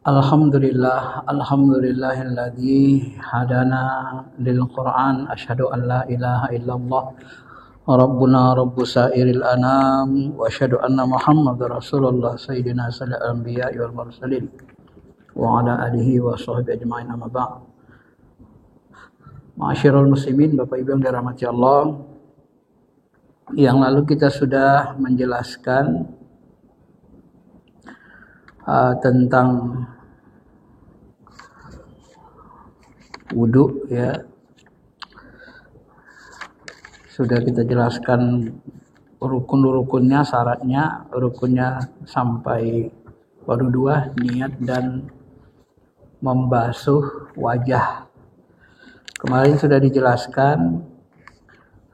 Alhamdulillahilladzi hadana lil Qur'an asyhadu an la ilaha illallah rabbuna rabbus sairil anam wa asyhadu anna Muhammadar Rasulullah sayyidina sallallahu anbiya'i wal mursalin wa ala alihi wa sahbihi ajma'in amma ba'd. Ma'asyiral muslimin, Bapak Ibu yang dirahmati Allah, yang lalu kita sudah menjelaskan tentang wudu, ya. Sudah kita jelaskan rukun-rukunnya, syaratnya, rukunnya sampai baru dua, niat dan membasuh wajah. Kemarin sudah dijelaskan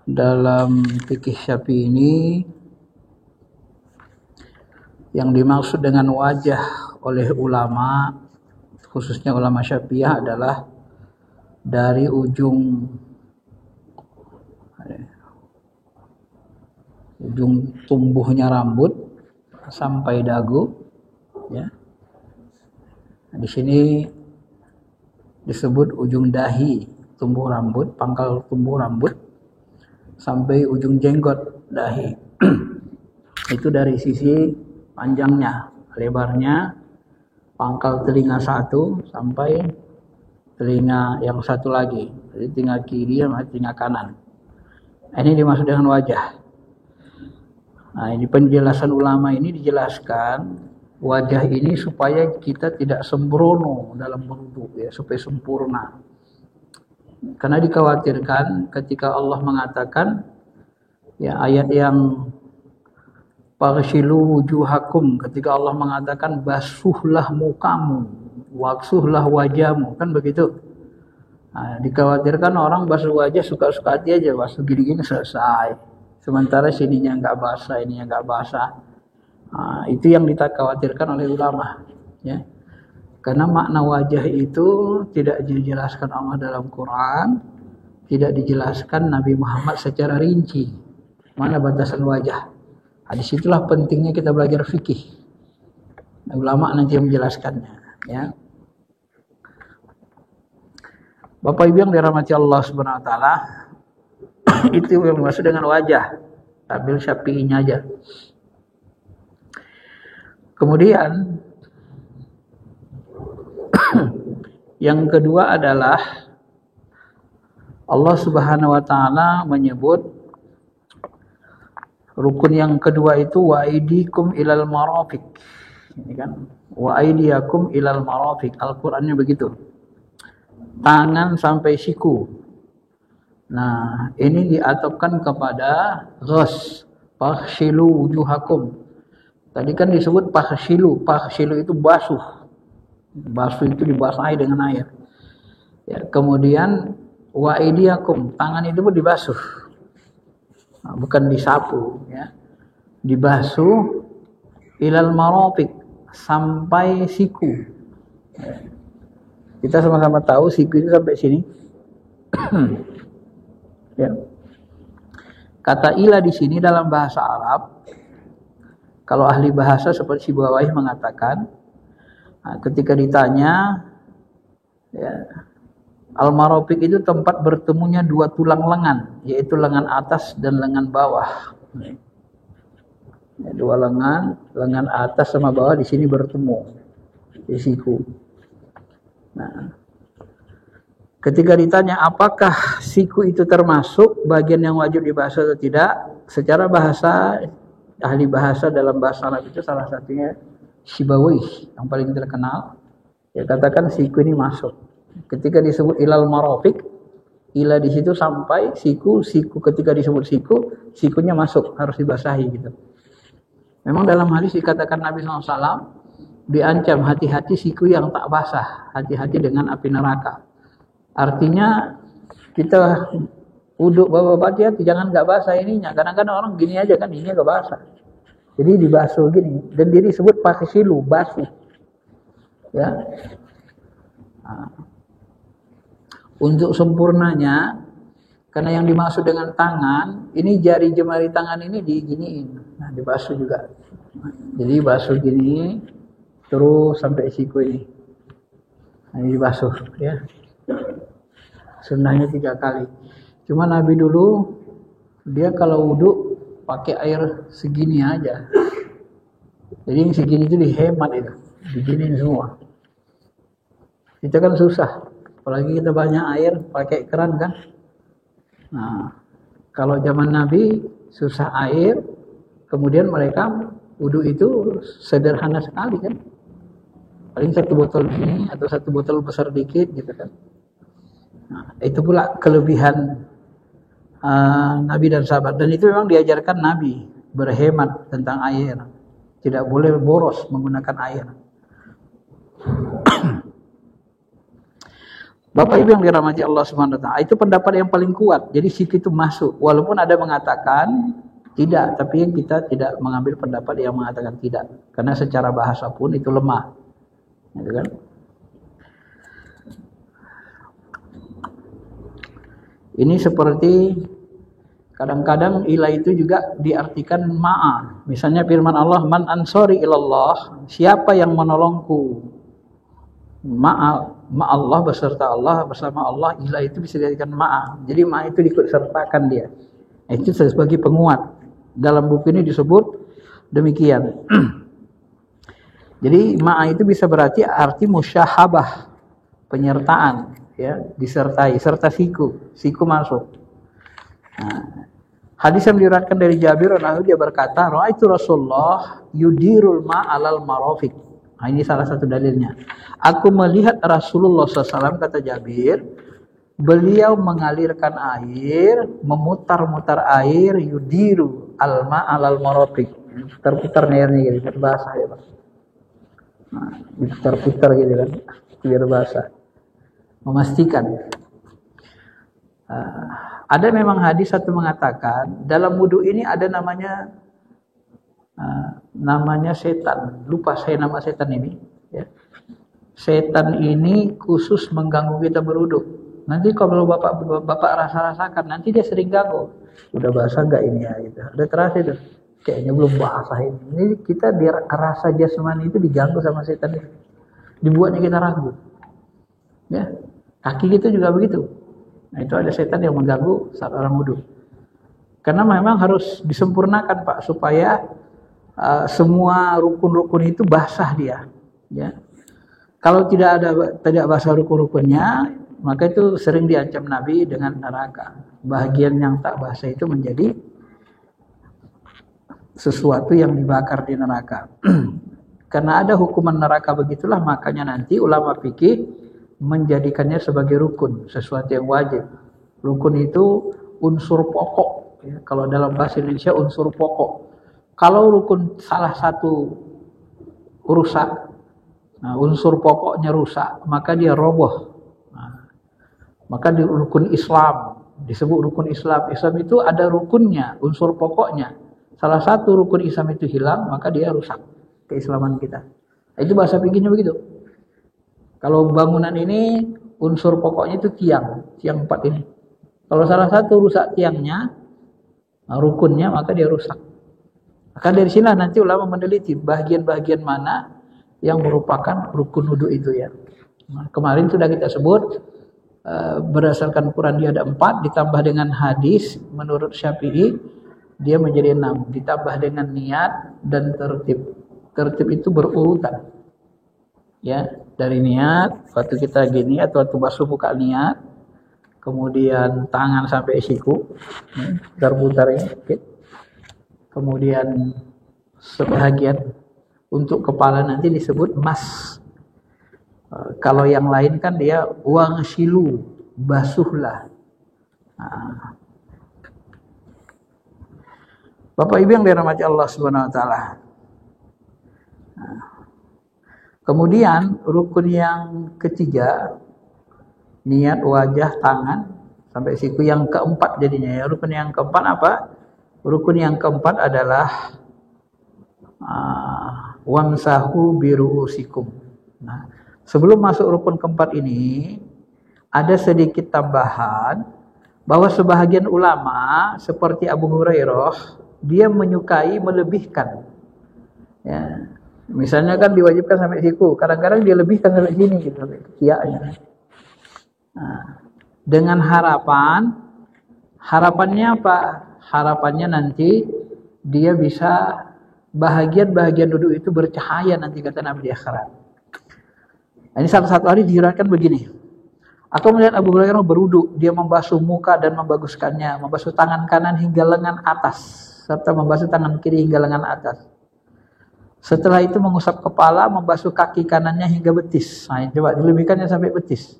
dalam fikih Syafi'i ini yang dimaksud dengan wajah oleh ulama, khususnya ulama Syafi'iyah, adalah dari ujung tumbuhnya rambut sampai dagu, ya. Di sini disebut ujung dahi tumbuh rambut, pangkal tumbuh rambut sampai ujung jenggot dahi. Itu dari sisi panjangnya, lebarnya, pangkal telinga satu sampai telinga yang satu lagi, jadi telinga kiri sama telinga kanan. Ini dimaksud dengan wajah. Nah, ini penjelasan ulama ini dijelaskan wajah ini supaya kita tidak sembrono dalam berwudu, ya, supaya sempurna. Karena dikhawatirkan ketika Allah mengatakan, ya, ayat yang faghsilu wujuhakum, ketika Allah mengatakan basuhlah mukamu, waksuhlah wajahmu, kan begitu. Nah, dikhawatirkan orang basuh wajah suka-suka hati aja, basuh gini-gini selesai. Sementara sininya nggak basah, ininya nggak basah. Nah, itu yang dikhawatirkan oleh ulama, ya. Karena makna wajah itu tidak dijelaskan Allah dalam Quran, tidak dijelaskan Nabi Muhammad secara rinci. Mana batasan wajah? Nah, disitulah pentingnya kita belajar fikih. Nah, ulama nanti yang menjelaskannya, ya. Bapak Ibu yang dirahmati Allah Subhanahu wa taala, itu yang dimaksud dengan wajah. Ambil Syafi'inya aja. Kemudian yang kedua adalah Allah Subhanahu wa taala menyebut rukun yang kedua itu wa aidikum ilal marafiq. Ini kan wa aidiyakum ilal marafiq. Al-Qur'annya begitu. Tangan sampai siku. Nah, ini diatopkan kepada ghas, faghsilu wujuhakum. Tadi kan disebut faghsilu. Faghsilu itu basuh. Basuh itu dibasahi dengan air. Ya, kemudian wa aidiyakum, tangan itu pun dibasuh. Nah, bukan disapu, ya. Dibasuh ilal marafiq, sampai siku. Ya. Kita sama-sama tahu siku itu sampai sini. Ya. Kata ila di sini dalam bahasa Arab, kalau ahli bahasa seperti Sibawayh mengatakan, nah, ketika ditanya, ya, al-marafiq itu tempat bertemunya dua tulang lengan, yaitu lengan atas dan lengan bawah. Ya, dua lengan atas sama bawah di sini bertemu di siku. Nah, ketika ditanya apakah siku itu termasuk bagian yang wajib dibasuh atau tidak, secara bahasa, ahli bahasa dalam bahasa Arab itu salah satunya Sibawayh yang paling terkenal, ya, katakan siku ini masuk. Ketika disebut ilal marafiq, ila di situ sampai siku, siku ketika disebut siku, sikunya masuk, harus dibasahi gitu. Memang dalam hadis dikatakan Nabi SAW diancam hati-hati siku yang tak basah, hati-hati dengan api neraka. Artinya kita wudhu bapak-bapak hati-hati, jangan nggak basah ininya. Kadang-kadang orang gini aja kan, ininya nggak basah. Jadi dibasuh gini, dan diri disebut faghsilu, basuh. Ya. Nah, untuk sempurnanya, karena yang dimaksud dengan tangan, ini jari jemari tangan ini diginiin. Nah, dibasuh juga. Jadi basuh gini terus sampai siku ini. Ini dibasuh ya. Sunnahnya 3 kali. Cuma Nabi dulu dia kalau wudhu pakai air segini aja. Jadi yang segini itu dihemat itu, diginiin semua. Kita kan susah, apalagi kita banyak air pakai keran kan. Nah, kalau zaman Nabi susah air, kemudian mereka wudhu itu sederhana sekali kan. Paling 1 botol ini atau 1 botol besar dikit gitu kan. Nah, itu pula kelebihan Nabi dan sahabat. Dan itu memang diajarkan Nabi berhemat tentang air. Tidak boleh boros menggunakan air. Bapak Ibu yang dirahmati Allah Subhanahu wa taala, itu pendapat yang paling kuat. Jadi siku itu masuk. Walaupun ada mengatakan tidak, tapi kita tidak mengambil pendapat yang mengatakan tidak. Karena secara bahasa pun itu lemah. Gitu kan? Ini seperti kadang-kadang ilah itu juga diartikan ma'a. Misalnya firman Allah, man ansori ilallah, siapa yang menolongku ma'allah, beserta Allah, bersama Allah. Ilah itu bisa diartikan ma'a. Jadi ma'a itu diikut sertakan dia. Itu sebagai penguat. Dalam buku ini disebut demikian. Jadi ma'a itu bisa berarti arti musyahabah, penyertaan, ya, disertai, serta siku masuk. Nah, hadis yang diriwayatkan dari Jabir radhiyallahu dia berkata, "Ra'aitu Rasulullah yudirul ma'alal marafiq." Nah, ini salah satu dalilnya. Aku melihat Rasulullah SAW, kata Jabir, beliau mengalirkan air, memutar-mutar air, yudiru al-ma'alal marafiq. Putar-putar airnya gitu, basah ya, Pak. Nah, diputar-putar gitu kan, biar basah. Memastikan. Ada memang hadis satu mengatakan dalam wudhu ini ada namanya setan. Lupa saya nama setan ini. Ya. Setan ini khusus mengganggu kita berwudhu. Nanti kalau bapak rasa-rasakan, nanti dia sering ganggu. Udah basah nggak ini ya? Gitu. Udah terasa itu. Kayaknya belum basah ini. Ini kita rasa jasmani itu diganggu sama setan itu. Dibuatnya kita ragu. Ya. Kaki kita juga begitu. Nah, itu ada setan yang mengganggu saat orang wudhu. Karena memang harus disempurnakan, Pak, supaya semua rukun-rukun itu basah dia. Ya. Kalau tidak basah rukun-rukunnya, maka itu sering diancam Nabi dengan neraka. Bagian yang tak basah itu menjadi sesuatu yang dibakar di neraka. Karena ada hukuman neraka begitulah, makanya nanti ulama fikih menjadikannya sebagai rukun, sesuatu yang wajib. Rukun itu unsur pokok. Ya, kalau dalam bahasa Indonesia unsur pokok. Kalau rukun salah satu rusak, nah, unsur pokoknya rusak, maka dia roboh. Nah, maka di rukun Islam disebut rukun Islam. Islam itu ada rukunnya, unsur pokoknya. Salah satu rukun Islam itu hilang, maka dia rusak keislaman kita. Itu bahasa fikihnya begitu. Kalau bangunan ini unsur pokoknya itu tiang 4 ini. Kalau salah satu rusak tiangnya, rukunnya, maka dia rusak. Maka dari sini nanti ulama meneliti bagian-bagian mana yang merupakan rukun wudhu itu ya. Nah, kemarin sudah kita sebut berdasarkan Quran dia ada 4, ditambah dengan hadis menurut Syafi'i dia menjadi 6, ditambah dengan niat dan tertib. Tertib itu berurutan. Ya, dari niat, waktu kita gini atau waktu basuh muka niat, kemudian tangan sampai siku, putar-putar ya, kemudian sebahagian untuk kepala nanti disebut mas. Kalau yang lain kan dia waghsilu, basuhlah. Nah. Bapak Ibu yang dirahmati Allah Subhanahu wa taala. Nah. Kemudian rukun yang ketiga, niat, wajah, tangan sampai siku. Yang keempat jadinya ya. Rukun yang keempat apa? Rukun yang keempat adalah wamsahu biru'usikum. Nah, sebelum masuk rukun keempat ini ada sedikit tambahan bahwa sebahagian ulama seperti Abu Hurairah dia menyukai melebihkan. Ya. Misalnya kan diwajibkan sampai siku, kadang-kadang dia lebihkan sampai sini gitu, sampai kiaknya. Nah, dengan harapannya apa? Harapannya nanti dia bisa bahagian-bahagian duduk itu bercahaya nanti kata Nabi di akhirat. Ini satu hari diriwayatkan begini. Aku melihat Abu Hurairah berwudu, dia membasuh muka dan membaguskannya, membasuh tangan kanan hingga lengan atas, serta membasuh tangan kiri hingga lengan atas. Setelah itu mengusap kepala, membasuh kaki kanannya hingga betis. Nah, coba dilebihkannya sampai betis.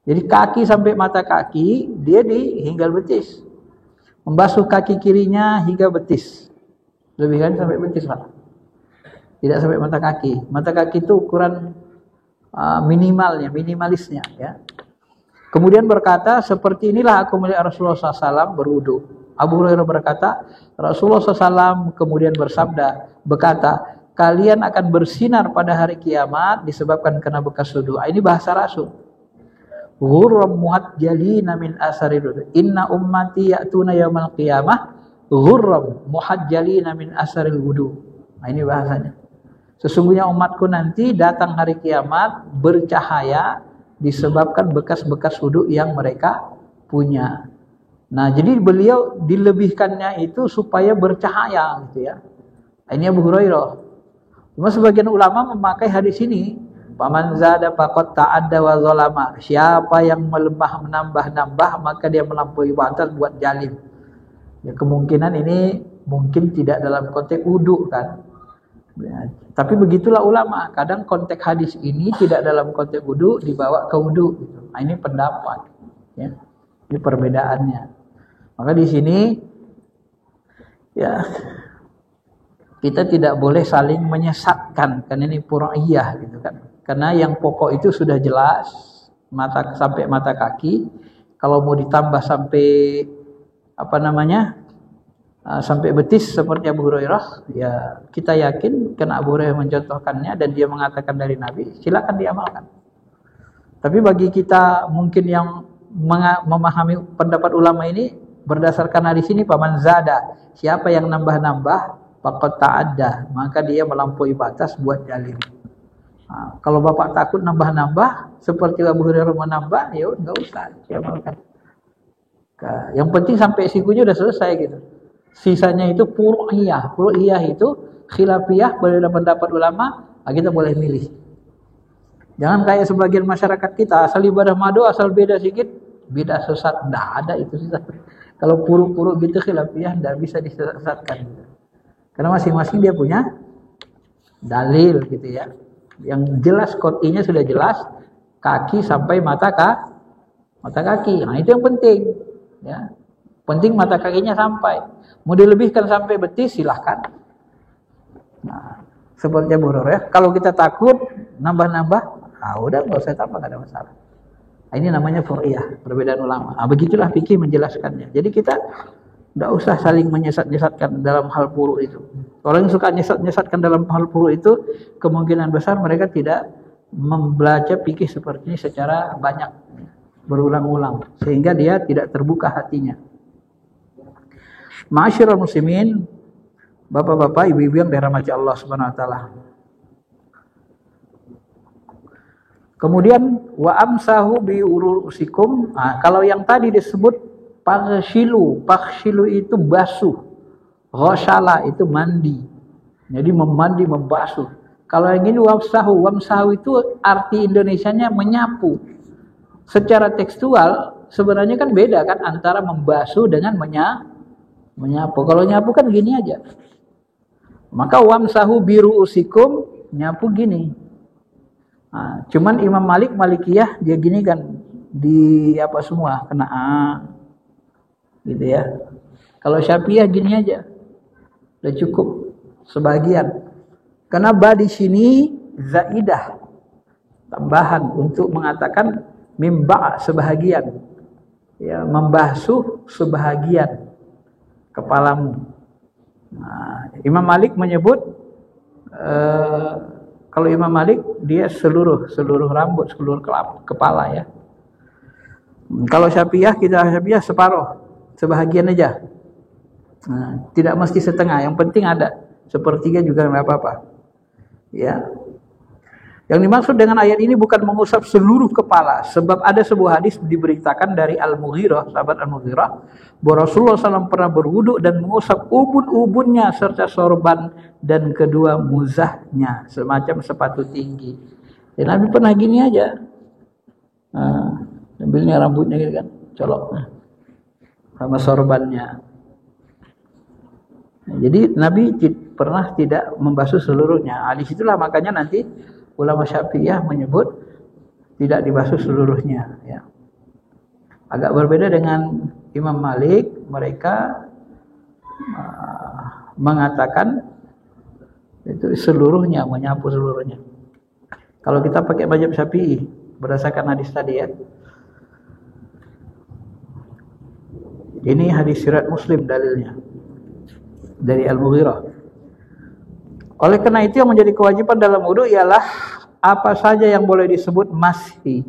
Jadi kaki sampai mata kaki, dia hingga betis. Membasuh kaki kirinya hingga betis. Lebihkan sampai betis, Pak. Tidak sampai mata kaki. Mata kaki itu ukuran minimalisnya, ya. Kemudian berkata, seperti inilah aku melihat Rasulullah SAW berwudu. Abu Hurairah berkata, Rasulullah SAW kemudian berkata, kalian akan bersinar pada hari kiamat disebabkan karena bekas wudu. Ini bahasa Rasul. Ghurram muhajjalina min asari wudu. Inna ummati ya'tuna yaumal qiyamah ghurram muhajjalina min asari wudu. Nah, ini bahasanya. Sesungguhnya umatku nanti datang hari kiamat bercahaya disebabkan bekas-bekas wudu yang mereka punya. Nah, jadi beliau dilebihkannya itu supaya bercahaya gitu ya. Ini Abu Hurairah. Cuma sebagian ulama memakai hadis ini, paman zada faqad ta'adda wa zalama. Siapa yang menambah-nambah maka dia melampaui batas buat jalim. Ya, kemungkinan ini mungkin tidak dalam konteks wudu kan. Ya, tapi begitulah ulama. Kadang konteks hadis ini tidak dalam konteks wudu dibawa ke wudu. Gitu. Nah, ini pendapat. Ya, ini perbedaannya. Maka di sini ya kita tidak boleh saling menyesatkan karena ini pur'iyah gitu kan. Karena yang pokok itu sudah jelas mata sampai mata kaki. Kalau mau ditambah sampai sampai betis seperti Abu Hurairah, ya kita yakin karena Abu Hurairah mencontohkannya dan dia mengatakan dari Nabi, silakan diamalkan. Tapi bagi kita mungkin yang memahami pendapat ulama ini berdasarkan hadis ini, paman zada, siapa yang nambah-nambah faqad ta'adda, maka dia melampaui batas buat jalim. Nah, kalau bapak takut nambah-nambah seperti Abu Hurairah menambah, ya enggak usah diamalkan. Yang penting sampai sikunya udah selesai gitu. Sisanya itu pur'iyah. Pur'iyah itu khilafiyah, berbeda pendapat ulama, kita boleh milih. Jangan kayak sebagian masyarakat kita, asal ibadah madu, asal beda sedikit, beda sesat. Tidak ada itu sesat. Kalau puruk-puruk gitu khilafiyah, tidak bisa disesatkan. Karena masing-masing dia punya dalil gitu ya. Yang jelas qot'inya sudah jelas, kaki sampai mata kaki. Nah, itu yang penting. Ya. Penting mata kakinya sampai. Mau dilebihkan sampai betis silahkan. Nah, seperti Abu Hurairah, kalau kita takut nambah-nambah, udah nggak usah tambah, nggak ada masalah. Nah, ini namanya fur'iyah, perbedaan ulama. Begitulah fikih menjelaskannya. Jadi kita nggak usah saling menyesat-nyesatkan dalam hal puru itu. Orang yang suka nyesat-nyesatkan dalam hal puru itu, kemungkinan besar mereka tidak membaca fikih seperti ini secara banyak, berulang-ulang, sehingga dia tidak terbuka hatinya. Ma'asyiral muslimin, bapak-bapak, ibu-ibu yang dirahmati Allah Subhanahu wa taala. Kemudian wa amsahu bi urusikum. Kalau yang tadi disebut paghsilu itu basuh. Ghasala itu mandi. Jadi memandi, membasuh. Kalau yang ini wamsahu itu arti Indonesianya menyapu. Secara tekstual sebenarnya kan beda kan antara membasuh dengan menyapu. Kalau nyapu kan gini aja. Maka wamsahu biru usikum, nyapu gini. Cuman Imam Malikiyah dia gini kan, di apa semua kena gitu ya. Kalau Syafi'iyah gini aja, udah cukup sebagian. Karena di sini zaidah, tambahan untuk mengatakan mimba sebahagian, ya, membasuh sebahagian kepalamu. Imam Malik menyebut kalau Imam Malik dia seluruh rambut, seluruh kepala ya. Kalau Syafi'iyah separuh, sebahagian aja. Tidak mesti setengah, yang penting ada. Sepertiga juga nggak apa-apa. Ya. Yang dimaksud dengan ayat ini bukan mengusap seluruh kepala, sebab ada sebuah hadis diberitakan dari Al-Mughirah, sahabat Al-Mughirah, bahwa Rasulullah SAW pernah berwudu dan mengusap ubun-ubunnya serta sorban dan kedua muzahnya, semacam sepatu tinggi. Dan Nabi pernah gini aja, ambilnya rambutnya gitu kan, colok sama sorbannya. Jadi Nabi pernah tidak membasuh seluruhnya. Di situlah makanya nanti ulama Syafi'iyah menyebut tidak dibasuh seluruhnya. Ya. Agak berbeda dengan Imam Malik, mereka mengatakan itu seluruhnya, menyapu seluruhnya. Kalau kita pakai mazhab Syafi'i berdasarkan hadis tadi ya. Ini hadis riwayat Muslim dalilnya dari Al-Mughirah. Oleh karena itu yang menjadi kewajiban dalam wudu ialah apa saja yang boleh disebut mashi.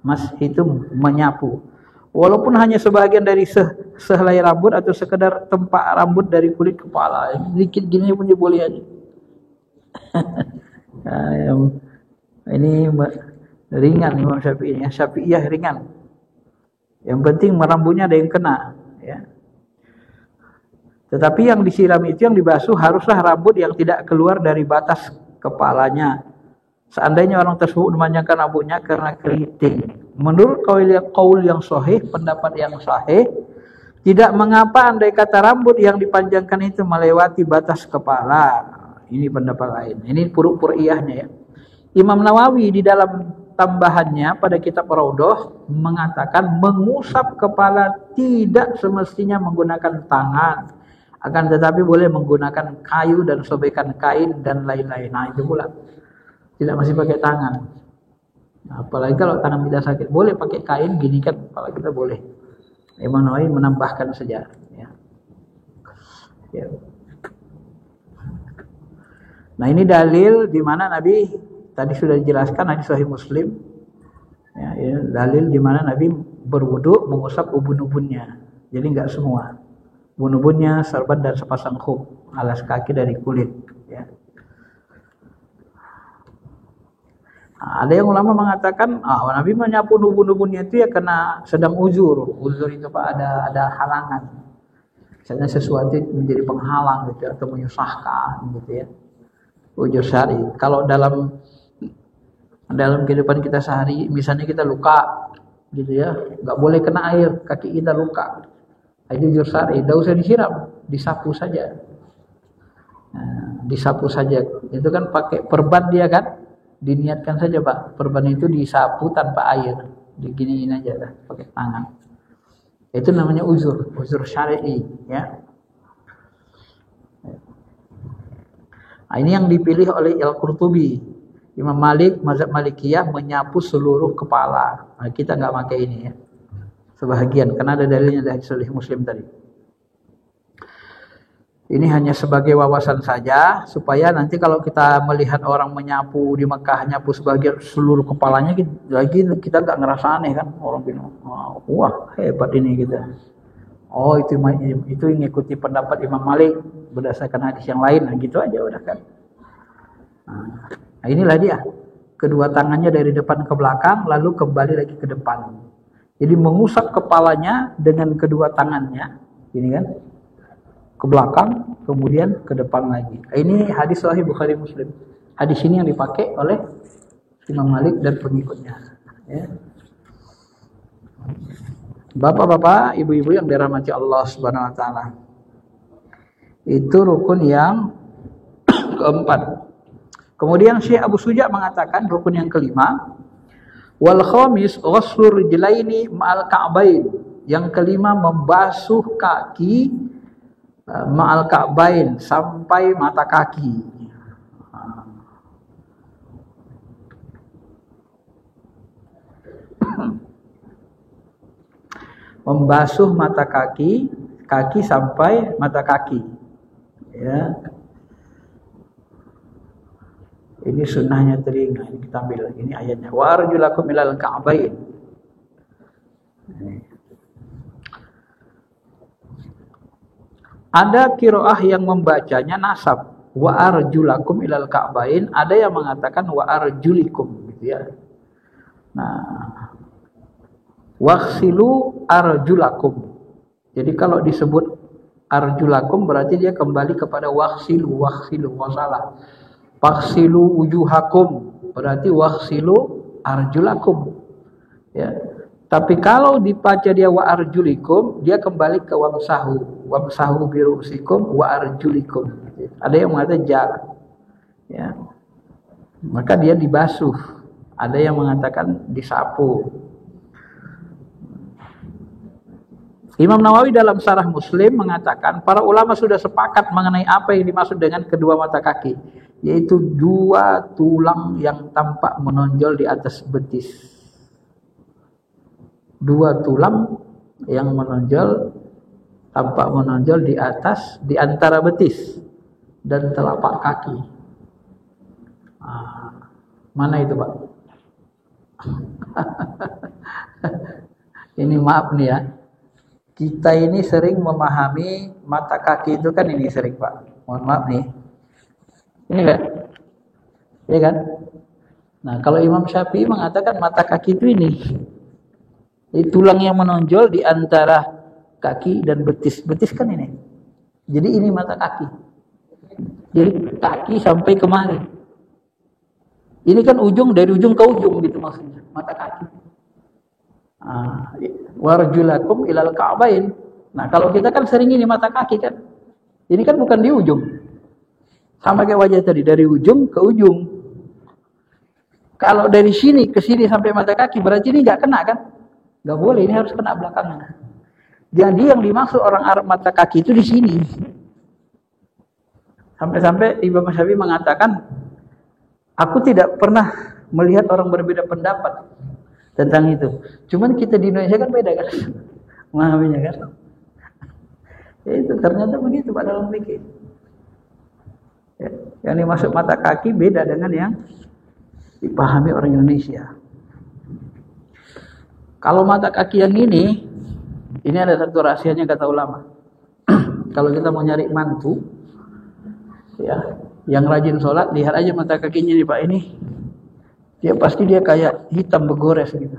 Mashi itu menyapu. Walaupun hanya sebahagian dari sehelai rambut atau sekedar tempat rambut dari kulit kepala. Sedikit gini pun boleh aja. Ini ringan Imam Syafi'i. Syafi'iyah ringan. Yang penting rambutnya ada yang kena. Ya. Tetapi yang disiram itu, yang dibasuh haruslah rambut yang tidak keluar dari batas kepalanya. Seandainya orang tersebut memanjangkan rambutnya karena keriting. Menurut qaul yang sahih, pendapat yang sahih, tidak mengapa andai kata rambut yang dipanjangkan itu melewati batas kepala. Ini pendapat lain. Ini puruk-puruk iyahnya ya. Imam Nawawi di dalam tambahannya pada kitab Raudhah mengatakan mengusap kepala tidak semestinya menggunakan tangan. Akan tetapi boleh menggunakan kayu dan sobekan kain dan lain-lain. Nah itu pula tidak masih pakai tangan. Nah, apalagi kalau tangan kita sakit, boleh pakai kain gini kan, kepala kita boleh. Imam Nawawi menambahkan saja. Ya. Ya. Nah ini dalil di mana Nabi tadi sudah dijelaskan hadis Sahih Muslim. Ya, ini dalil di mana Nabi berwudu mengusap ubun-ubunnya. Jadi enggak semua. Ubun-ubunnya, sorban dan sepasang khuf, alas kaki dari kulit. Ya. Nah, ada yang ulama mengatakan, Nabi menyapu ubun-ubunnya itu ya karena sedang uzur. Uzur itu Pak ada halangan. Misalnya sesuatu menjadi penghalang gitu atau menyusahkan gitu ya. Uzur syar'i. Kalau dalam kehidupan kita sehari, misalnya kita luka gitu ya, nggak boleh kena air, kaki kita luka. Itu uzur syar'i, tidak usah disiram, disapu saja. Nah, disapu saja. Itu kan pakai perban dia kan, diniatkan saja Pak. Perban itu disapu tanpa air, diginiin aja lah, pakai tangan. Itu namanya uzur syar'i ya. Nah, ini yang dipilih oleh Al-Qurtubi. Imam Malik, mazhab Malikiyah menyapu seluruh kepala. Nah, kita nggak pakai ini ya. Sebahagian, karena ada dalilnya dari Sahih Muslim tadi. Ini hanya sebagai wawasan saja, supaya nanti kalau kita melihat orang menyapu di Mekah, nyapu sebagian seluruh kepalanya, kita nggak ngerasa aneh kan? Orang bilang, wah hebat ini kita. Oh itu mengikuti pendapat Imam Malik berdasarkan hadis yang lain, nah, gitu aja udah kan. Nah inilah dia, kedua tangannya dari depan ke belakang, lalu kembali lagi ke depan. Jadi mengusap kepalanya dengan kedua tangannya, ini kan, ke belakang, kemudian ke depan lagi. Ini hadis Sahih Bukhari Muslim. Hadis ini yang dipakai oleh Imam Malik dan pengikutnya. Ya. Bapak-bapak, ibu-ibu yang dirahmati Allah Subhanahu Wa Taala, itu rukun yang keempat. Kemudian Syekh Abu Suja mengatakan rukun yang kelima. Wal khamis ghuslur rijlaini ma'al ka'bain. Yang kelima membasuh kaki ma'al ka'bain sampai mata kaki. Membasuh mata kaki sampai mata kaki. Ya. Ini sunnahnya telinga. Ini kita ambil. Ini ayatnya. Wa arjulakum ilal ka'bain. Ada qiraah yang membacanya nasab. wa arjulakum ilal ka'bain, ada yang mengatakan wa arjulikum gitu ya. Nah, waghsilu arjulakum. Jadi kalau disebut arjulakum berarti dia kembali kepada waghsilu, wasalah. Waghsilu wujuhakum berarti waghsilu arjulakum. Ya. Tapi kalau dibaca dia wa arjulikum, dia kembali ke wamsahu birusikum wa arjulikum. Ada yang mengatakan jalan. Ya. Maka dia dibasuh. Ada yang mengatakan disapu. Imam Nawawi dalam Syarah Muslim mengatakan para ulama sudah sepakat mengenai apa yang dimaksud dengan kedua mata kaki, yaitu dua tulang yang tampak menonjol di atas betis. Dua tulang yang menonjol, tampak menonjol di atas, di antara betis dan telapak kaki. Mana itu, Pak? Ini maaf nih ya. Kita ini sering memahami mata kaki itu kan ini sering, Pak. Mohon maaf nih. Ini kan? Iya kan? Nah, kalau Imam Syafi'i mengatakan mata kaki itu ini. Jadi tulang yang menonjol di antara kaki dan betis. Betis kan ini. Jadi ini mata kaki. Jadi kaki sampai kemari. Ini kan ujung dari ujung ke ujung gitu maksudnya. Mata kaki. Warjulakum ilal ka'bain. Nah, kalau kita kan sering ini mata kaki kan. Ini kan bukan di ujung. Sama kayak wajah tadi, dari ujung ke ujung. Kalau dari sini ke sini sampai mata kaki berarti ini nggak kena kan? Nggak boleh, ini harus kena belakangnya. Jadi yang dimaksud orang Arab mata kaki itu di sini. Sampai-sampai Imam Syafi'i mengatakan, aku tidak pernah melihat orang berbeda pendapat tentang itu. Cuman kita di Indonesia kan beda kan, memahaminya kan. Ya itu ternyata begitu Pak dalam fikih. Ya, yang dimaksud mata kaki beda dengan yang dipahami orang Indonesia. Kalau mata kaki yang ini ada satu rahasianya kata ulama. Kalau kita mau nyari mantu, ya, yang rajin sholat, lihat aja mata kakinya nih Pak ini. Dia pasti dia kayak hitam begores gitu.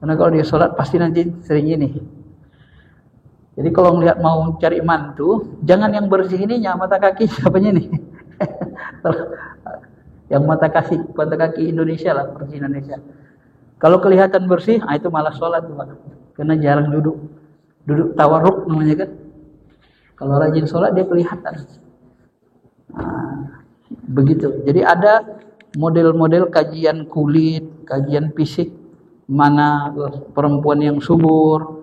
Karena kalau dia sholat pasti nanti sering ini. Jadi kalau ngelihat mau cari mantu, jangan yang bersih ininya, mata kaki siapanya nih. Yang mata kaki Indonesia lah, bersih Indonesia. Kalau kelihatan bersih, itu malah sholat tuh Pak. Karena jarang duduk tawarruk namanya kan. Kalau rajin sholat dia kelihatan. Begitu. Jadi ada model-model kajian kulit, kajian fisik, mana perempuan yang subur,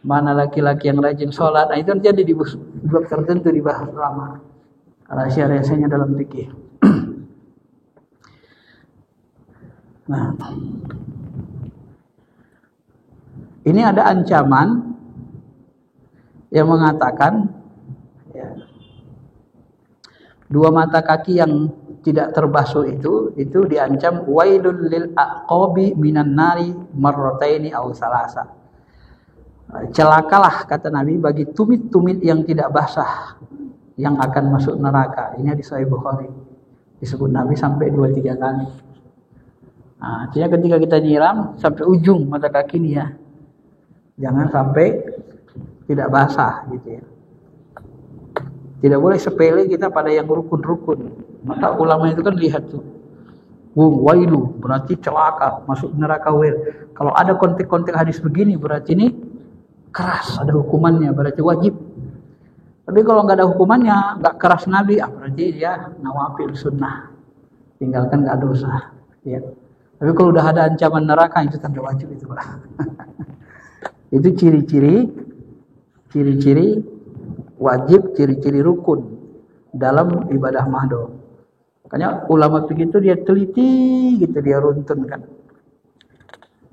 mana laki-laki yang rajin sholat. Nah, itu jadi di bab tertentu dibahas lama. Rahasia-rahasianya dalam fikih. Nah, ini ada ancaman yang mengatakan ya, dua mata kaki yang tidak terbasuh itu diancam wailul lil aqabi minan nari marrataini aw salasa. Celakalah kata Nabi bagi tumit-tumit yang tidak basah yang akan masuk neraka. Ini di Sahih Bukhari. Disebut Nabi sampai 2-3 kali. Nah, artinya ketika kita nyiram sampai ujung mata kaki ini ya. Jangan sampai tidak basah gitu ya. Tidak boleh sepele kita pada yang rukun-rukun. Maka ulama itu kan lihat tuh. Wailu berarti celaka, masuk neraka wir. Kalau ada konteks-konteks hadis begini berarti ini keras, ada hukumannya, berarti wajib. Tapi kalau nggak ada hukumannya, nggak keras Nabi, berarti dia nawafil sunnah. Tinggalkan nggak dosa. Ya. Tapi kalau udah ada ancaman neraka itu tanda wajib itu Pak. Itu ciri-ciri wajib, ciri-ciri rukun dalam ibadah mahdoh. Makanya ulama fikih itu dia teliti gitu, dia runtunkan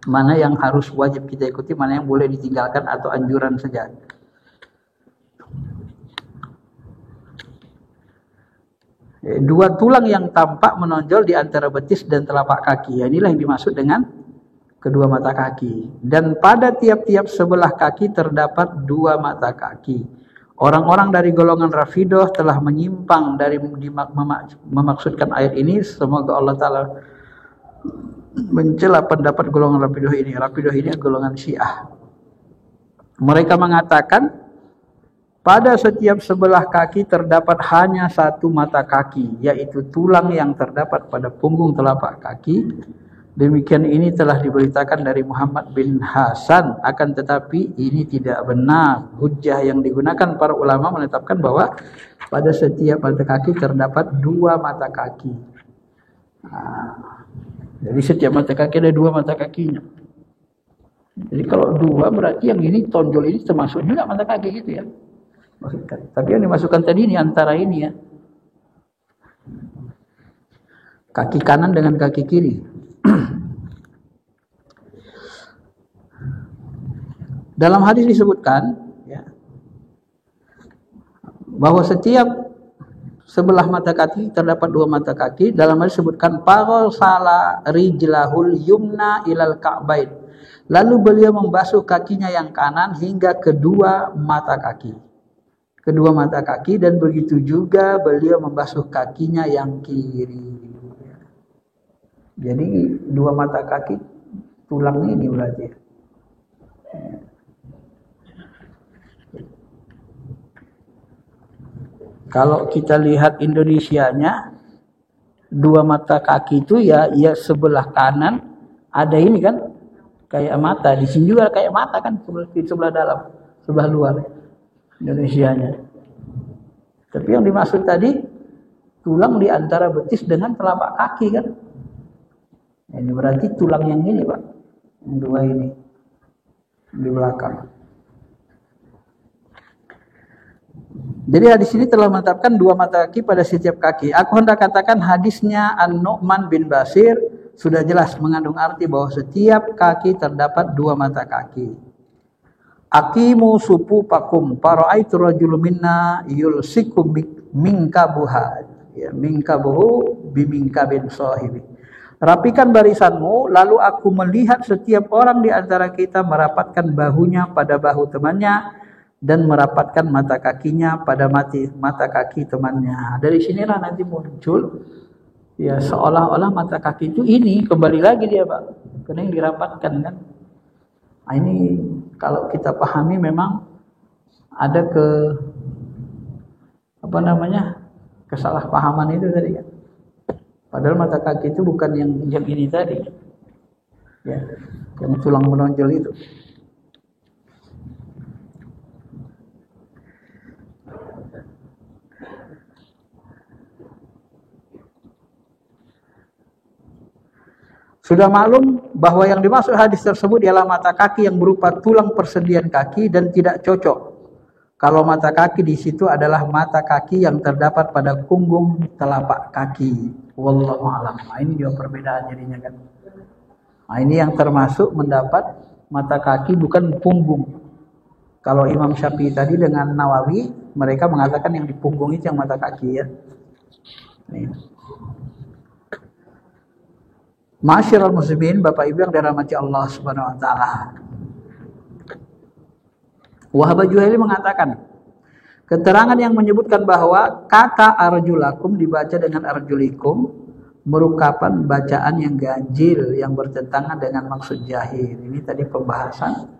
mana yang harus wajib kita ikuti, mana yang boleh ditinggalkan atau anjuran saja. Dua tulang yang tampak menonjol di antara betis dan telapak kaki. Inilah yang dimaksud dengan kedua mata kaki. Dan pada tiap-tiap sebelah kaki terdapat dua mata kaki. Orang-orang dari golongan Rafidah telah menyimpang dari memaksudkan ayat ini. Semoga Allah Ta'ala mencela pendapat golongan Rafidah ini. Rafidah ini golongan Syiah. Mereka mengatakan pada setiap sebelah kaki terdapat hanya satu mata kaki, yaitu tulang yang terdapat pada punggung telapak kaki. Demikian ini telah diberitakan dari Muhammad bin Hasan, akan tetapi ini tidak benar. Hujjah yang digunakan para ulama menetapkan bahwa pada setiap mata kaki terdapat dua mata kaki. Jadi setiap mata kaki ada dua mata kakinya. Jadi kalau dua berarti yang ini tonjol ini termasuk juga mata kaki gitu ya. Maksudkan. Tapi yang dimasukkan tadi ini antara ini ya. Kaki kanan dengan kaki kiri. Dalam hadis disebutkan ya, bahwa setiap sebelah mata kaki terdapat dua mata kaki. Dalam hadis disebutkan faghsala rijlahul yumna ilal ka'bain. Lalu beliau membasuh kakinya yang kanan hingga kedua mata kaki. Kedua mata kaki, dan begitu juga beliau membasuh kakinya yang kiri. Jadi dua mata kaki tulangnya ini berarti. Kalau kita lihat Indonesianya, dua mata kaki itu ya sebelah kanan ada ini kan kayak mata, di sini juga kayak mata kan, sebelah dalam, sebelah luar Indonesianya. Tapi yang dimaksud tadi tulang di antara betis dengan telapak kaki kan. Ini berarti tulang yang ini Pak, yang dua ini di belakang. Jadi hadis ini telah menetapkan dua mata kaki pada setiap kaki. Aku hendak katakan hadisnya An-Nu'man bin Bashir sudah jelas mengandung arti bahwa setiap kaki terdapat dua mata kaki. Aqimu sufufakum fara'aitu rajulun minna yulsikum minkabuha. Ya, minkabuhu biminkabin sahibi. Rapikan barisanmu, lalu aku melihat setiap orang di antara kita merapatkan bahunya pada bahu temannya dan merapatkan mata kakinya pada mata kaki temannya. Dari sinilah nanti muncul ya seolah-olah mata kaki itu ini kembali lagi dia Pak, karena yang dirapatkan kan. Nah, ini kalau kita pahami memang ada kesalahpahaman itu tadi kan. Padahal mata kaki itu bukan yang ini tadi, ya, yang tulang menonjol itu. Sudah maklum bahwa yang dimaksud hadis tersebut ialah mata kaki yang berupa tulang persendian kaki dan tidak cocok. Kalau mata kaki di situ adalah mata kaki yang terdapat pada punggung telapak kaki. Wallahu a'lam. Nah, ini juga perbedaan jadinya kan. Nah, ini yang termasuk mendapat mata kaki bukan punggung. Kalau Imam Syafi'i tadi dengan Nawawi, mereka mengatakan yang di punggung itu yang mata kaki ya. Nih. Ma'asyiral muslimin, Bapak Ibu yang dirahmati Allah Subhanahu wa taala. Wahab Juhaili mengatakan, keterangan yang menyebutkan bahwa kata arjulakum dibaca dengan arjulikum merupakan bacaan yang ganjil yang bertentangan dengan maksud jahil. Ini tadi pembahasan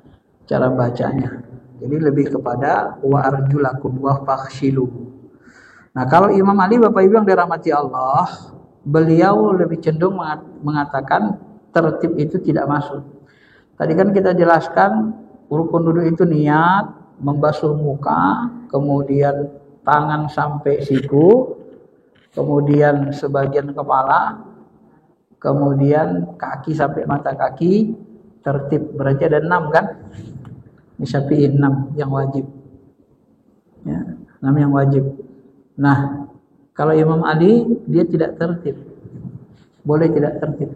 cara bacanya. Jadi lebih kepada wa arjulakum wa fakhshilu. Nah, kalau Imam Ali Bapak Ibu yang dirahmati Allah, beliau lebih cenderung mengatakan tertib itu tidak masuk. Tadi kan kita jelaskan rukun wudhu itu niat, membasuh muka, kemudian tangan sampai siku, kemudian sebagian kepala, kemudian kaki sampai mata kaki, tertib. Berarti ada 6 kan? Ini Syafi'i 6 yang wajib. Ya, 6 yang wajib. Nah, kalau Imam Ali dia tidak tertib. Boleh tidak tertib.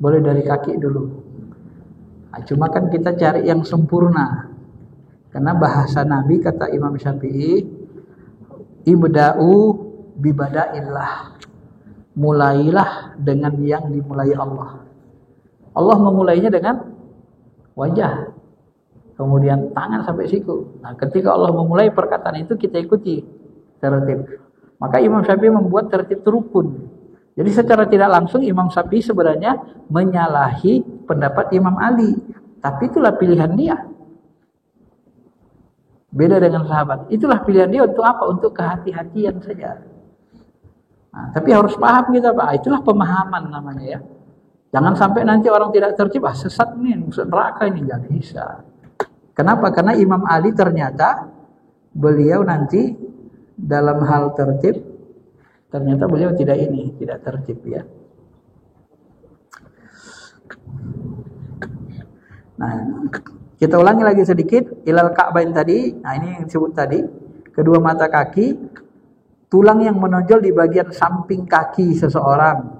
Boleh dari kaki dulu. Nah, cuma kan kita cari yang sempurna. Karena bahasa Nabi kata Imam Syafi'i, ibda'u bibada'illah. Mulailah dengan yang dimulai Allah. Allah memulainya dengan wajah. kemudian tangan sampai siku. Nah, ketika Allah memulai perkataan itu kita ikuti tertib. Maka Imam Syafi'i membuat tertib itu rukun. Jadi secara tidak langsung Imam Syafi'i sebenarnya menyalahi pendapat Imam Ali, tapi itulah pilihan dia. Beda dengan sahabat. Itulah pilihan dia untuk apa? Untuk kehati-hatian saja. Nah, tapi harus paham kita, Pak. Itulah pemahaman namanya ya. Jangan sampai nanti orang tidak tertib, sesat nih, masuk neraka ini, nggak bisa. Kenapa? Karena Imam Ali ternyata beliau nanti dalam hal tertib, ternyata beliau tidak tertib ya. Nah, kita ulangi lagi sedikit, ilal ka'bain tadi. Nah, ini yang disebut tadi, kedua mata kaki, tulang yang menonjol di bagian samping kaki seseorang.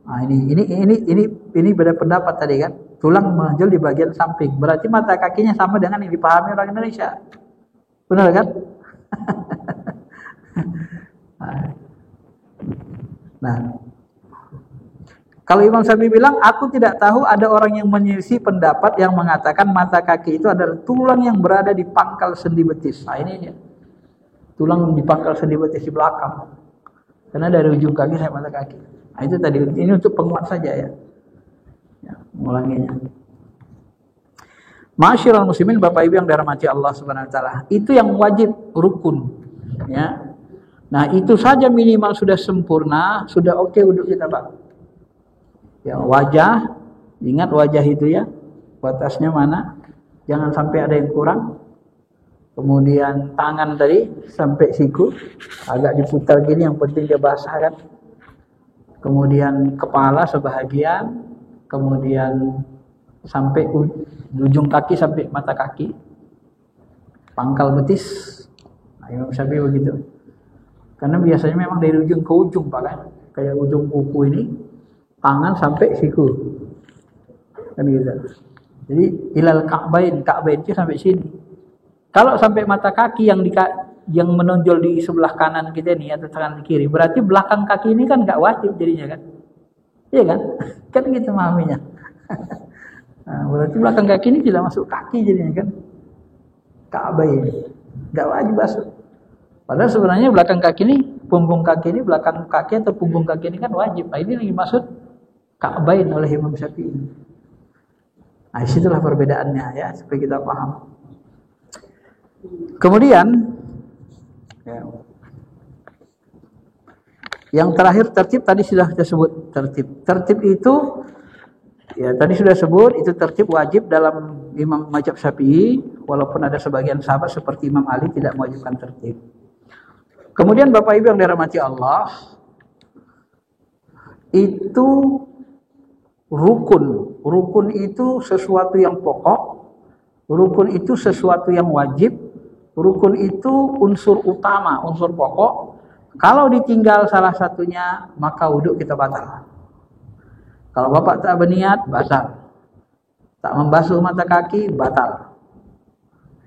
Nah, ini beda pendapat tadi kan. Tulang menonjol di bagian samping. Berarti mata kakinya sama dengan yang dipahami orang Indonesia. Benar kan? Nah, kalau Imam Syafi'i bilang, aku tidak tahu ada orang yang menyelisih pendapat yang mengatakan mata kaki itu adalah tulang yang berada di pangkal sendi betis. Nah, ini dia. Tulang di pangkal sendi betis di belakang. Karena dari ujung kaki sampai mata kaki. Nah, itu tadi. Ini untuk penguat saja ya. Ya, mengulanginya. Ma'asyiral muslimin, Bapak Ibu yang dirahmati Allah Subhanahu wa taala. Itu yang wajib rukun. Ya. Nah, itu saja minimal sudah sempurna, sudah oke untuk kita, Pak. Ya, wajah, ingat wajah itu ya. Batasnya mana? Jangan sampai ada yang kurang. Kemudian tangan tadi sampai siku, agak diputar gini, yang penting dia basah kan. Kemudian kepala sebahagian, kemudian sampai ujung kaki sampai mata kaki, pangkal betis. Nah, Imam Syafi'i begitu. Karena biasanya memang dari ujung ke ujung, Pak kan, kayak ujung kuku ini, tangan sampai siku, kan gitu. Jadi ilal ka'bain itu sampai sini. Kalau sampai mata kaki yang menonjol di sebelah kanan kita nih atau tangan kiri, berarti belakang kaki ini kan nggak wajib jadinya kan? Iya kan? Kan gitu memahaminya. Nah, berarti belakang kaki ini tidak masuk kaki jadinya kan? Ka'bah ini nggak wajib masuk. Padahal sebenarnya belakang kaki ini, punggung kaki ini, belakang kaki atau punggung kaki ini kan wajib. Nah, ini lagi maksud Ka'bain oleh Imam Syafi'i. Nah, disitulah perbedaannya ya, supaya kita paham. Kemudian ya, yang terakhir tertib tadi sudah kita sebut tertib. Tertib itu ya tadi sudah sebut, itu tertib wajib dalam Imam mazhab Syafi'i, walaupun ada sebagian sahabat seperti Imam Ali tidak mewajibkan tertib. Kemudian Bapak Ibu yang dirahmati Allah, itu rukun. Rukun itu sesuatu yang pokok, rukun itu sesuatu yang wajib, rukun itu unsur utama, unsur pokok. Kalau ditinggal salah satunya, maka wudhu kita batal. Kalau Bapak tak berniat, batal. Tak membasuh mata kaki, batal.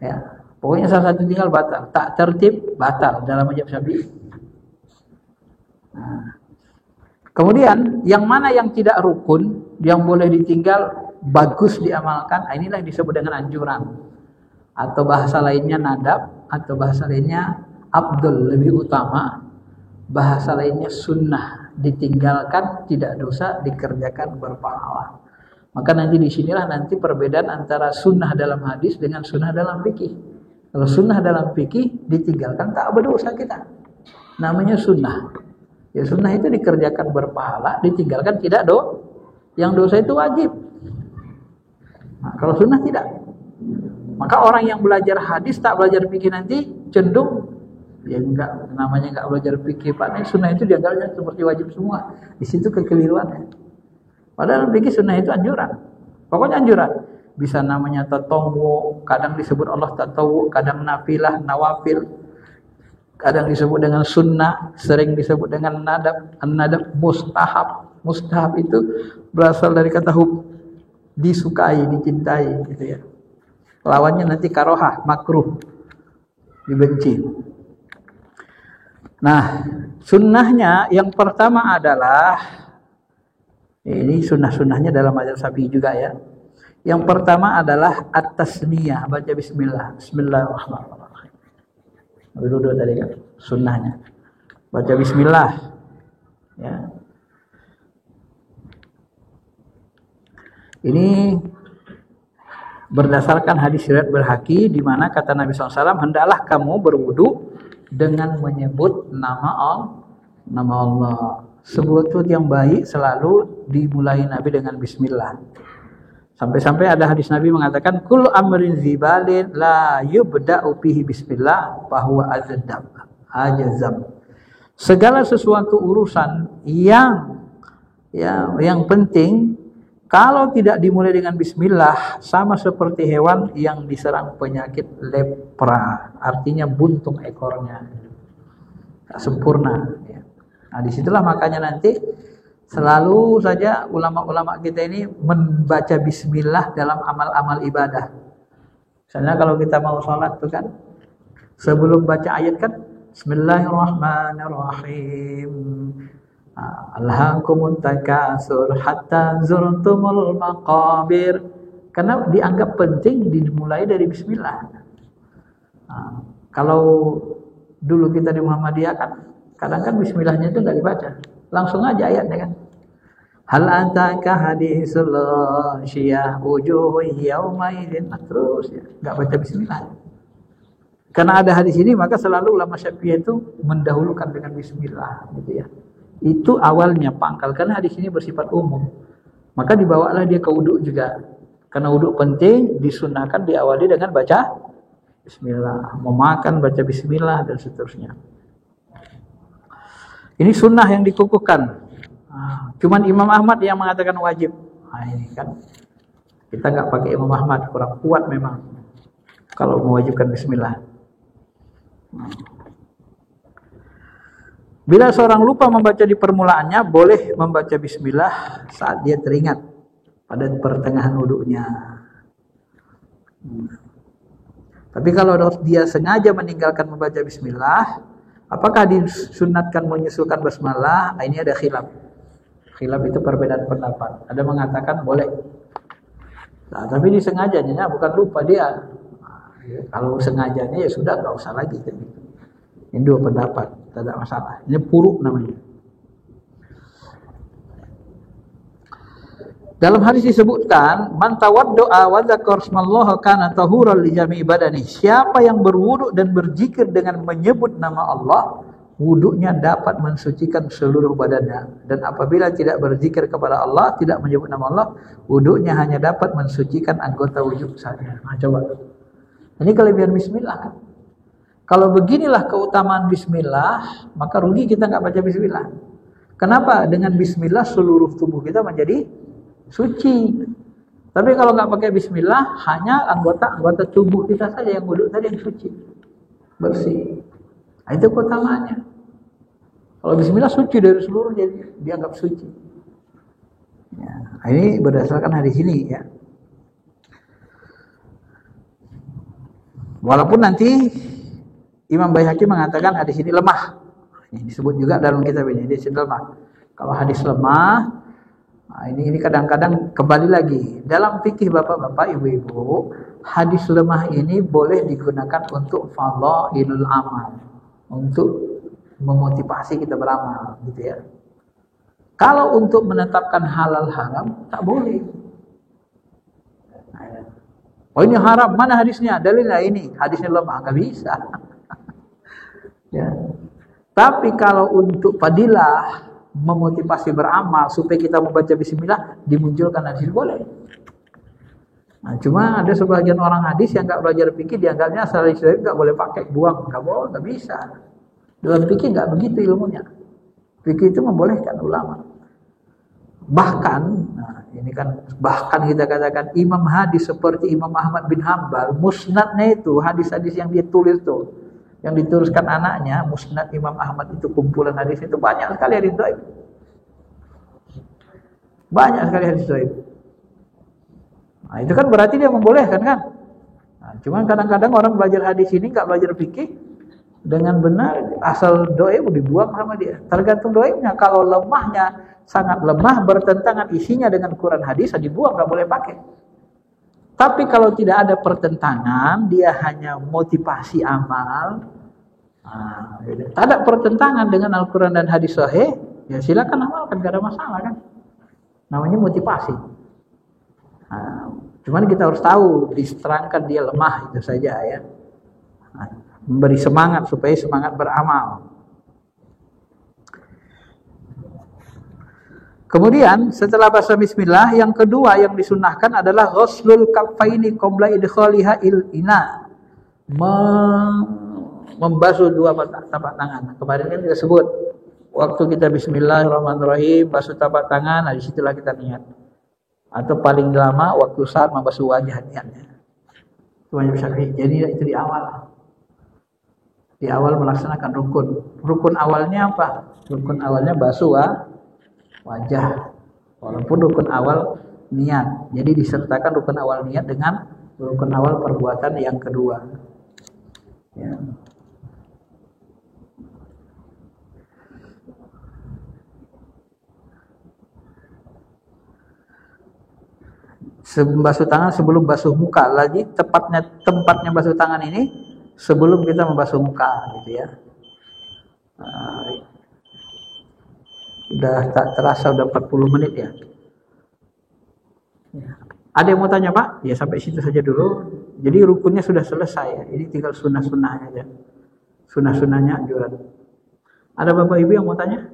Ya. Pokoknya salah satu tinggal batal. Tak tertib, batal dalam mazhab Syafi'i. Nah. Kemudian yang mana yang tidak rukun, yang boleh ditinggal, bagus diamalkan, inilah yang disebut dengan anjuran. Atau bahasa lainnya nadab, atau bahasa lainnya abdul, lebih utama. Bahasa lainnya sunnah, ditinggalkan tidak dosa, dikerjakan berpahala. Maka nanti disinilah nanti perbedaan antara sunnah dalam hadis dengan sunnah dalam fikih. Kalau sunnah dalam fikih ditinggalkan tak berdosa kita, namanya sunnah. Ya sunnah itu dikerjakan berpahala, ditinggalkan tidak yang dosa itu wajib. Nah, kalau sunnah tidak. Maka orang yang belajar hadis tak belajar fikih nanti cenderung ya namanya enggak belajar fikih, Pak. Sunnah itu dianggapnya seperti wajib semua. Di situ kekeliruannya. Padahal fikih sunnah itu anjuran. Pokoknya anjuran. Bisa namanya tatawwu, kadang disebut Allah tatawwu, kadang nafilah, nawafil. Kadang disebut dengan sunnah, sering disebut dengan nadab. An-nadab mustahab. Mustahab itu berasal dari kata hub, disukai, dicintai gitu ya. Lawannya nanti karohah, makruh, dibenci. Nah, sunnahnya yang pertama adalah ini sunnah-sunnahnya dalam mazhab Syafi'i juga ya. Yang pertama adalah at-tasmiyah, baca bismillah. Bismillahirrahmanirrahim. Dulu tadi kan sunnahnya. Baca bismillah. Ya. Ini berdasarkan hadis riwayat Baihaqi di mana kata Nabi SAW, hendaklah kamu berwudu dengan menyebut nama Allah. Sebut yang baik selalu dimulai Nabi dengan bismillah. Sampai-sampai ada hadis Nabi mengatakan, kullu amrin zibalin la yubda'u bihi bismillah fahuwa ajazam. Segala sesuatu urusan yang penting kalau tidak dimulai dengan bismillah, sama seperti hewan yang diserang penyakit lepra, artinya buntung ekornya, tak sempurna. Nah, disitulah makanya nanti selalu saja ulama-ulama kita ini membaca bismillah dalam amal-amal ibadah. Misalnya kalau kita mau sholat tuh kan, sebelum baca ayat kan, Bismillahirrahmanirrahim. Alhaakumut takasur hatta zurtumul maqabir. Karena dianggap penting dimulai dari bismillah. Kalau dulu kita di Muhammadiyah kan kadang kan bismillahnya itu enggak dibaca. Langsung aja ayatnya kan. Hal antaka hadisul syiyah wujuhu yauma idzin, terus ya, enggak baca bismillah. Karena ada hadis ini maka selalu ulama Syafi'i itu mendahulukan dengan bismillah gitu ya. Itu awalnya pangkal, karena hadis ini bersifat umum. Maka dibawalah dia ke wudhu juga. Karena wudhu penting, disunahkan diawali dengan baca bismillah. Mau makan baca bismillah dan seterusnya. Ini sunnah yang dikukuhkan. Cuman Imam Ahmad yang mengatakan wajib. Ini kan kita nggak pakai Imam Ahmad, kurang kuat memang kalau mewajibkan bismillah. Bila seorang lupa membaca di permulaannya, boleh membaca bismillah saat dia teringat pada pertengahan wudunya. Tapi kalau dia sengaja meninggalkan membaca bismillah, apakah disunatkan menyusulkan basmalah? Ini ada khilaf. Khilaf itu perbedaan pendapat. Ada mengatakan boleh. Nah, tapi disengajanya bukan lupa dia. Kalau sengajanya ya sudah, nggak usah lagi. Ini dua pendapat, tidak masalah. Ini puruk namanya. Dalam hadis disebutkan, man tawaddo'a wa dzakara ismallaha kana tahuran li jami'i badani. Siapa yang berwudu dan berzikir dengan menyebut nama Allah, wudunya dapat mensucikan seluruh badannya. Dan apabila tidak berzikir kepada Allah, tidak menyebut nama Allah, wudunya hanya dapat mensucikan anggota wudhu saja. Nah, coba. Ini kelebihan bismillah kan? Kalau beginilah keutamaan bismillah, maka rugi kita nggak baca bismillah. Kenapa? Dengan bismillah seluruh tubuh kita menjadi suci. Tapi kalau nggak pakai bismillah, hanya anggota tubuh kita saja yang wudhu tadi yang suci, bersih. Nah, itu keutamaannya. Kalau bismillah suci dari seluruh, jadi dianggap suci. Ya, ini berdasarkan hadis ini ya. Walaupun nanti Imam Baihaqi mengatakan hadis ini lemah. Ini disebut juga dalam kitab ini, hadis ini lemah. Kalau hadis lemah, nah ini kadang-kadang kembali lagi. Dalam fikih bapak-bapak, ibu-ibu, hadis lemah ini boleh digunakan untuk fadhailul amal, untuk memotivasi kita beramal, gitu ya. Kalau untuk menetapkan halal haram, tak boleh. Oh ini haram, mana hadisnya? Dalilnya ini, hadisnya lemah, nggak bisa. Ya. Tapi kalau untuk fadilah, memotivasi beramal supaya kita membaca bismillah, dimunculkan hadis boleh. Nah, cuma ada sebagian orang hadis yang nggak belajar fikih, dianggapnya asal hadis nggak boleh pakai, buang, nggak boleh, nggak bisa. Dalam fikih nggak begitu ilmunya. Fikih itu membolehkan ulama. Bahkan, nah ini kan bahkan kita katakan imam hadis seperti Imam Ahmad bin Hanbal, musnadnya itu hadis-hadis yang dia tulis tuh, yang dituliskan anaknya, musnad Imam Ahmad itu kumpulan hadis itu banyak sekali hadis dhaif. Banyak sekali hadis dhaif. Nah, itu kan berarti dia membolehkan kan? Nah, cuman kadang-kadang orang belajar hadis ini enggak belajar fikih dengan benar, asal dhaif dibuang sama dia. Tergantung dhaifnya. Kalau lemahnya sangat lemah, bertentangan isinya dengan Quran hadis, dibuang, enggak boleh pakai. Tapi kalau tidak ada pertentangan, dia hanya motivasi amal. Tak ada pertentangan dengan Al-Quran dan hadis sahih, ya silakan amalkan, gak ada masalah kan. Namanya motivasi. Cuman kita harus tahu, diterangkan dia lemah itu saja ya. Memberi semangat supaya semangat beramal. Kemudian setelah baca bismillah, yang kedua yang disunahkan adalah ghuslul kaffaini qabla idkhaliha il ina. Membasuh dua tapak tangan. Kemarin kan kita sebut waktu kita bismillahirrahmanirrahim basuh tapak tangan, di situlah kita niat. Atau paling lama waktu saat membasuh wajah niatnya. Itu wajib syar'i. Jadi itu di awal. Di awal melaksanakan rukun. Rukun awalnya apa? Rukun awalnya basuh wajah. Walaupun rukun awal niat. Jadi disertakan rukun awal niat dengan rukun awal perbuatan yang kedua. Ya. Basuh tangan sebelum basuh muka. Lagi tempatnya basuh tangan ini sebelum kita membasuh muka gitu ya. Udah tak terasa udah 40 menit ya. Ada yang mau tanya Pak? Ya sampai situ saja dulu. Jadi rukunnya sudah selesai. Ini tinggal sunnah-sunnahnya aja. Sunnah-sunnahnya anjuran. Ada Bapak Ibu yang mau tanya?